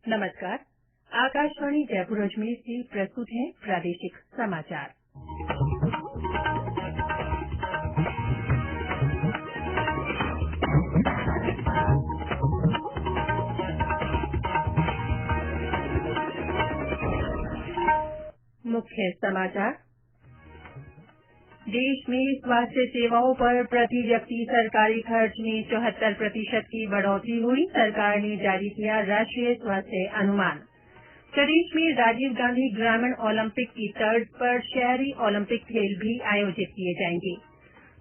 नमस्कार। आकाशवाणी जयपुर अजमेर से प्रस्तुत है प्रादेशिक समाचार। मुख्य समाचार। देश में स्वास्थ्य सेवाओं पर प्रति व्यक्ति सरकारी खर्च में 74% की बढ़ोतरी हुई। सरकार ने जारी किया राष्ट्रीय स्वास्थ्य अनुमान। प्रदेश में राजीव गांधी ग्रामीण ओलंपिक की तर्ज पर शहरी ओलंपिक खेल भी आयोजित किए जाएंगे।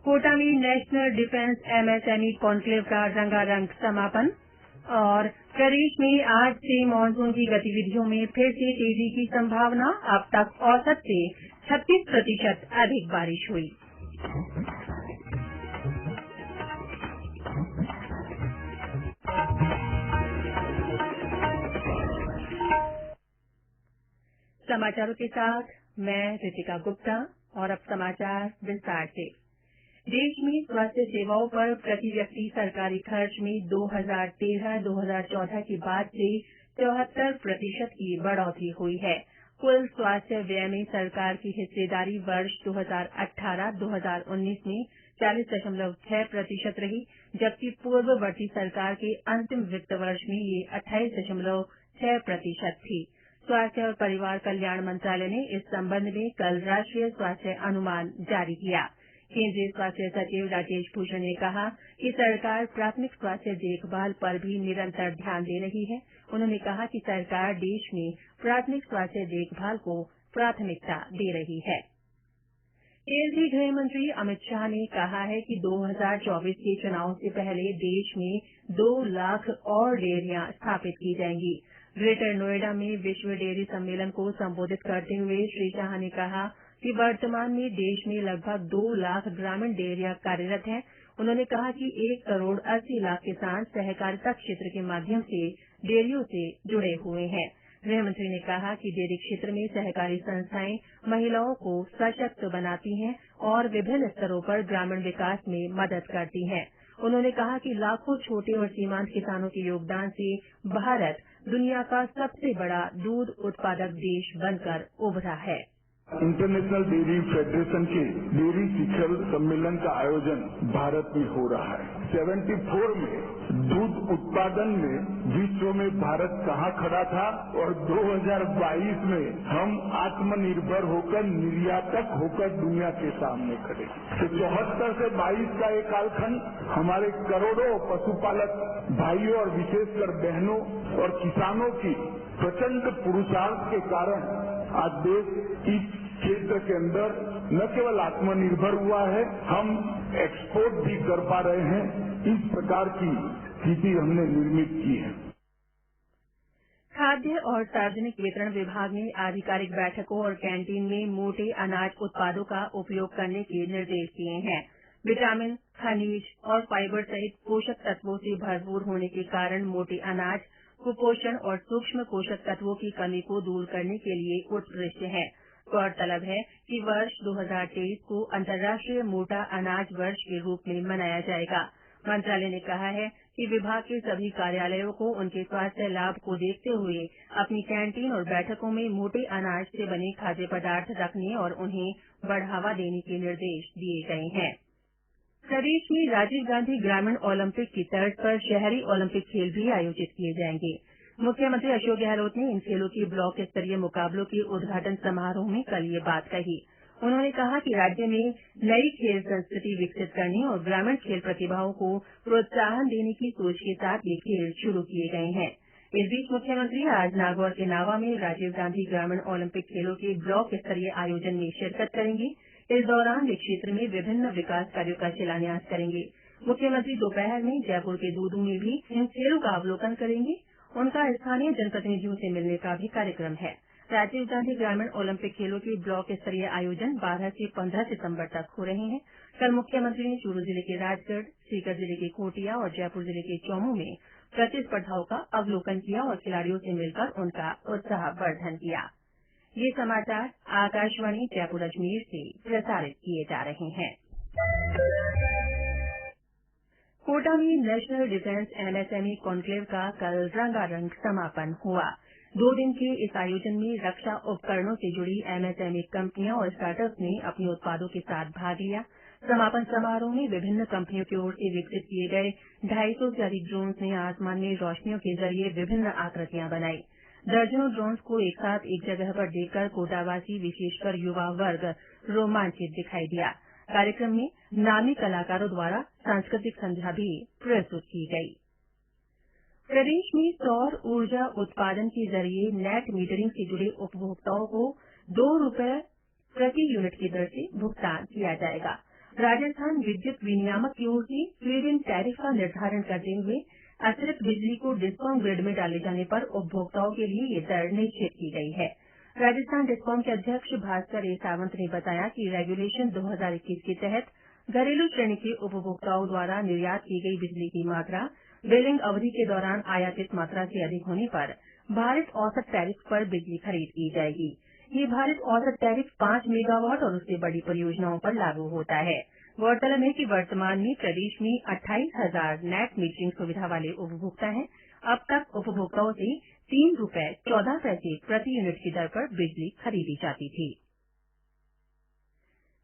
कोटा में नेशनल डिफेंस एमएसएमई कॉन्क्लेव का रंगारंग समापन। और प्रदेश में आज से मानसून की गतिविधियों में फिर से तेजी की संभावना। अब तक औसत से 36% अधिक बारिश हुई। समाचारों के साथ मैं रितिका गुप्ता। और अब समाचार विस्तार से। देश में स्वास्थ्य सेवाओं पर प्रति व्यक्ति सरकारी खर्च में 2013-2014 के बाद से 74% की बढ़ोतरी हुई है। कुल स्वास्थ्य व्यय में सरकार की हिस्सेदारी वर्ष 2018-2019 में 40.6% रही, जबकि पूर्ववर्ती सरकार के अंतिम वित्त वर्ष में ये 28.6% थी। स्वास्थ्य और परिवार कल्याण मंत्रालय ने इस संबंध में कल राष्ट्रीय स्वास्थ्य अनुमान जारी किया। केंद्रीय स्वास्थ्य सचिव राजेश भूषण ने कहा कि सरकार प्राथमिक स्वास्थ्य देखभाल पर भी निरंतर ध्यान दे रही है। उन्होंने कहा कि सरकार देश में प्राथमिक स्वास्थ्य देखभाल को प्राथमिकता दे रही है। केंद्रीय गृह मंत्री अमित शाह ने कहा है कि 2024 के चुनाव से पहले देश में 2 लाख और डेयरियां स्थापित की जाएंगी। ग्रेटर नोएडा में विश्व डेयरी सम्मेलन को संबोधित करते हुए श्री शाह ने कहा कि वर्तमान में देश में लगभग 2 लाख ग्रामीण डेयरियां कार्यरत हैं। उन्होंने कहा कि 1 करोड़ 80 लाख किसान सहकारिता क्षेत्र के माध्यम से डेयरियों से जुड़े हुए हैं। गृह मंत्री ने कहा कि डेयरी क्षेत्र में सहकारी संस्थाएं महिलाओं को सशक्त बनाती हैं और विभिन्न स्तरों पर ग्रामीण विकास में मदद करती हैं। उन्होंने कहा कि लाखों छोटे और सीमांत किसानों के योगदान से भारत दुनिया का सबसे बड़ा दूध उत्पादक देश बनकर उभरा है। इंटरनेशनल डेयरी फेडरेशन के डेयरी शिखर सम्मेलन का आयोजन भारत में हो रहा है। 74 में दूध उत्पादन में विश्व में भारत कहाँ खड़ा था और 2022 में हम आत्मनिर्भर होकर निर्यातक होकर दुनिया के सामने खड़े। तो 74 से 22 का एक कालखंड हमारे करोड़ों पशुपालक भाइयों और विशेषकर बहनों और किसानों की प्रचंड पुरुषार्थ के कारण आज देश इस क्षेत्र के अंदर न केवल आत्मनिर्भर हुआ है, हम एक्सपोर्ट भी कर पा रहे हैं। इस प्रकार की स्थिति हमने निर्मित की है। खाद्य और सार्वजनिक वितरण विभाग ने आधिकारिक बैठकों और कैंटीन में मोटे अनाज उत्पादों का उपयोग करने के निर्देश दिए हैं। विटामिन, खनिज और फाइबर सहित पोषक तत्वों से भरपूर होने के कारण मोटे अनाज कुपोषण और सूक्ष्म पोषक तत्वों की कमी को दूर करने के लिए उत्कृष्ट है। गौरतलब है कि वर्ष 2023 को अंतर्राष्ट्रीय मोटा अनाज वर्ष के रूप में मनाया जाएगा। मंत्रालय ने कहा है कि विभाग के सभी कार्यालयों को उनके स्वास्थ्य लाभ को देखते हुए अपनी कैंटीन और बैठकों में मोटे अनाज से बने खाद्य पदार्थ रखने और उन्हें बढ़ावा देने के निर्देश दिए गए हैं। प्रदेश में राजीव गांधी ग्रामीण ओलंपिक की तर्ज पर शहरी ओलंपिक खेल भी आयोजित किए जाएंगे। मुख्यमंत्री अशोक गहलोत ने इन खेलों के ब्लॉक स्तरीय मुकाबलों के उद्घाटन समारोह में कल ये बात कही। उन्होंने कहा कि राज्य में नई खेल संस्कृति विकसित करने और ग्रामीण खेल प्रतिभाओं को प्रोत्साहन देने की सोच के साथ ये खेल शुरू किए गए हैं। इस बीच मुख्यमंत्री आज नागौर के नावा में राजीव गांधी ग्रामीण ओलंपिक खेलों के ब्लॉक स्तरीय आयोजन में शिरकत करेंगे। इस दौरान वे क्षेत्र में विभिन्न विकास कार्यों का शिलान्यास करेंगे। मुख्यमंत्री दोपहर में जयपुर के दूदू में भी इन खेलों का अवलोकन करेंगे। उनका स्थानीय जनप्रतिनिधियों से मिलने का भी कार्यक्रम है। राजीव गांधी ग्रामीण ओलंपिक खेलों के ब्लॉक स्तरीय आयोजन 12 से 15 सितंबर तक हो रहे हैं। कल मुख्यमंत्री ने चूरू जिले के राजगढ़, सीकर जिले के कोटिया और जयपुर जिले के चौमू में प्रतिस्पर्धाओं का अवलोकन किया और खिलाड़ियों से मिलकर उनका उत्साहवर्धन किया। ये समाचार आकाशवाणी जयपुर अजमेर से प्रसारित किए जा रहे हैं। कोटा में नेशनल डिफेंस एमएसएमई कॉन्क्लेव का कल रंगारंग समापन हुआ। 2 दिन के इस आयोजन में रक्षा उपकरणों से जुड़ी एमएसएमई कंपनियां और स्टार्टअप्स ने अपने उत्पादों के साथ भाग लिया। समापन समारोह में विभिन्न कंपनियों की ओर से विकसित किए गए 250 से अधिक ड्रोन्स ने आसमान में रोशनियों के जरिए विभिन्न आकृतियां बनाई। दर्जनों ड्रोन्स को एक साथ एक जगह पर देखकर कोटावासी, विशेषकर युवा वर्ग रोमांचित दिखाई दिया। कार्यक्रम में नामी कलाकारों द्वारा सांस्कृतिक संध्या भी प्रस्तुत की गई। प्रदेश में सौर ऊर्जा उत्पादन के जरिए नेट मीटरिंग से जुड़े उपभोक्ताओं को ₹2 प्रति यूनिट की दर से भुगतान किया जाएगा। राजस्थान विद्युत विनियामक की ओर से फीड-इन टैरिफ का निर्धारण करते हुए अतिरिक्त बिजली को डिस्कॉम ग्रिड में डाले जाने पर उपभोक्ताओं के लिए ये दर निश्चित की गई है। राजस्थान डिस्कॉम के अध्यक्ष भास्कर ए सावंत ने बताया कि रेगुलेशन 2021 के तहत घरेलू श्रेणी के उपभोक्ताओं द्वारा निर्यात की गई बिजली की मात्रा बिलिंग अवधि के दौरान आयातित मात्रा से अधिक होने पर भारित औसत टैरिफ पर बिजली खरीद की जाएगी। ये भारित औसत टैरिफ 5 मेगावाट और उससे बड़ी परियोजनाओं पर लागू होता है। गौरतलब है कि वर्तमान में प्रदेश में 28,000 नेट मीटरिंग सुविधा वाले उपभोक्ता हैं। अब तक उपभोक्ताओं से ₹3.14 प्रति यूनिट की दर पर बिजली खरीदी जाती थी।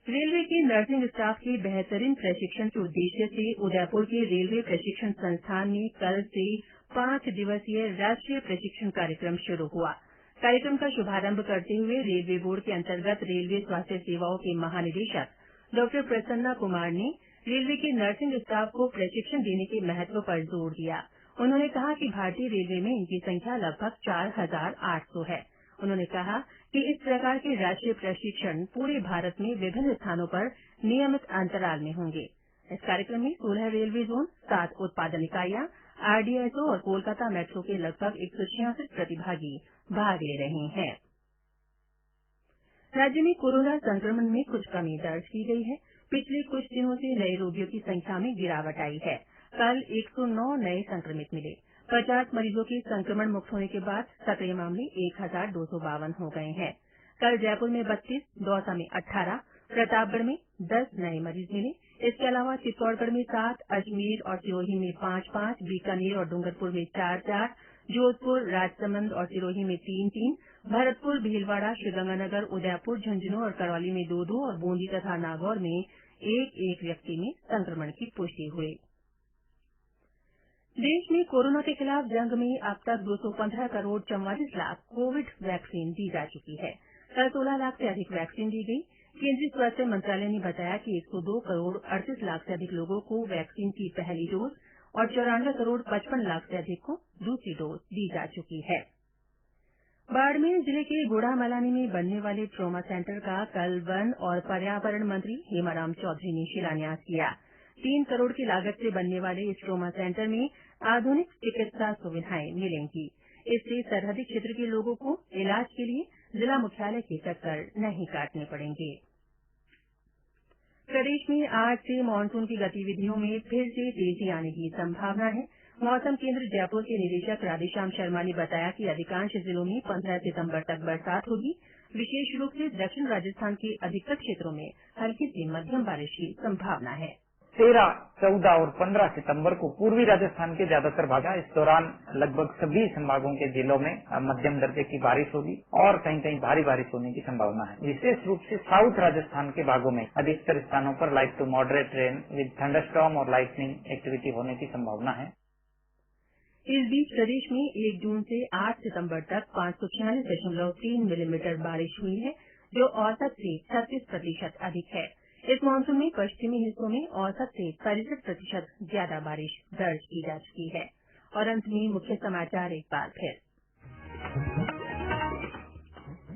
रेलवे के नर्सिंग स्टाफ के बेहतरीन प्रशिक्षण के उद्देश्य से उदयपुर के रेलवे प्रशिक्षण संस्थान में कल से 5 दिवसीय राष्ट्रीय प्रशिक्षण कार्यक्रम शुरू हुआ। कार्यक्रम का शुभारंभ करते हुए रेलवे बोर्ड के अंतर्गत रेलवे स्वास्थ्य सेवाओं के महानिदेशक डॉ प्रसन्ना कुमार ने रेलवे के नर्सिंग स्टाफ को प्रशिक्षण देने के महत्व पर जोर दिया। उन्होंने कहा कि भारतीय रेलवे में इनकी संख्या लगभग 4,800 है। उन्होंने कहा कि इस प्रकार के राष्ट्रीय प्रशिक्षण पूरे भारत में विभिन्न स्थानों पर नियमित अंतराल में होंगे। इस कार्यक्रम में 16 रेलवे जोन, 7 उत्पादन इकाइयां, आरडीएसओ और कोलकाता मेट्रो के लगभग 166 प्रतिभागी भाग ले रहे हैं। राज्य में कोरोना संक्रमण में कुछ कमी दर्ज की गई है। पिछले कुछ दिनों से नए रोगियों की संख्या में गिरावट आई है। कल 109 नए संक्रमित मिले। 50 मरीजों के संक्रमण मुक्त होने के बाद सक्रिय मामले 1,252 हो गए हैं। कल जयपुर में 32, दौसा में 18, प्रतापगढ़ में 10 नए मरीज मिले। इसके अलावा चित्तौड़गढ़ में 7, अजमेर और सिरोही में 5-5, बीकानेर और डूंगरपुर में 4-4, जोधपुर, राजसमंद और सिरोही में 3-3, भरतपुर, भीलवाड़ा, श्रीगंगानगर, उदयपुर, झुंझुनू और करौली में 2-2 और बूंदी तथा नागौर में 1-1 व्यक्ति में संक्रमण की पुष्टि हुई। देश में कोरोना के खिलाफ जंग में अब तक 215 करोड़ 44 लाख कोविड वैक्सीन दी जा चुकी है। कल 16 लाख से अधिक वैक्सीन दी गई। केंद्रीय स्वास्थ्य मंत्रालय ने बताया कि 102 करोड़ 38 लाख से अधिक लोगों को वैक्सीन की पहली डोज और 94 करोड़ 55 लाख से अधिक को दूसरी डोज दी जा चुकी है। बाड़मेर जिले के गुढ़ामलानी में बनने वाले ट्रॉमा सेंटर का कल वन और पर्यावरण मंत्री हेमाराम चौधरी ने शिलान्यास किया। 3 करोड़ की लागत से बनने वाले इस ट्रॉमा सेंटर में आधुनिक चिकित्सा सुविधाएं मिलेंगी। इससे सरहदी क्षेत्र के लोगों को इलाज के लिए जिला मुख्यालय के चक्कर नहीं काटने पड़ेंगे। प्रदेश में आज से मानसून की गतिविधियों में फिर से तेजी आने की संभावना है। मौसम केंद्र जयपुर के निदेशक राधेश्याम शर्मा ने बताया कि अधिकांश जिलों में 15 सितंबर तक बरसात होगी। विशेष रूप से दक्षिण राजस्थान के अधिकतर क्षेत्रों में हल्की से मध्यम बारिश की संभावना है। 13, 14 और 15 सितंबर को पूर्वी राजस्थान के ज्यादातर भाग, इस दौरान लगभग सभी संभागों के जिलों में मध्यम दर्जे की बारिश होगी और कहीं कहीं भारी बारिश होने की संभावना है। विशेष रूप से साउथ राजस्थान के भागों में अधिकतर स्थानों पर light to moderate rain with thunderstorm और लाइटनिंग एक्टिविटी होने की संभावना है। इस बीच प्रदेश में 1 जून से 8 सितंबर तक 546.3 मिलीमीटर बारिश हुई है, जो औसत से 36% अधिक है। इस मानसून में पश्चिमी हिस्सों में औसत से 65% ज्यादा बारिश दर्ज की जा चुकी है। और अंत में मुख्य समाचार एक बार फिर।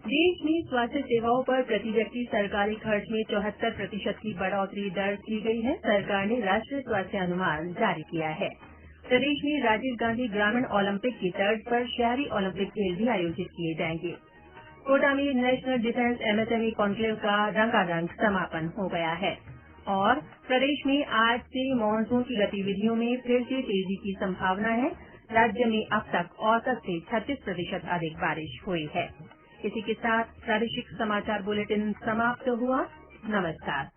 देश में स्वास्थ्य सेवाओं पर प्रति व्यक्ति सरकारी खर्च में 74% की बढ़ोतरी दर्ज की गई है। सरकार ने राष्ट्रीय स्वास्थ्य अनुमान जारी किया है। प्रदेश में राजीव गांधी ग्रामीण ओलंपिक की तर्ज पर शहरी ओलंपिक खेल भी आयोजित किए जाएंगे। कोटा में नेशनल डिफेंस एमएसएमई कॉन्क्लेव का रंगारंग समापन हो गया है। और प्रदेश में आज से मानसून की गतिविधियों में फिर से तेजी की संभावना है। राज्य में अब तक औसत से 36% अधिक बारिश हुई है। इसी के साथ प्रादेशिक समाचार बुलेटिन समाप्त हुआ। नमस्कार।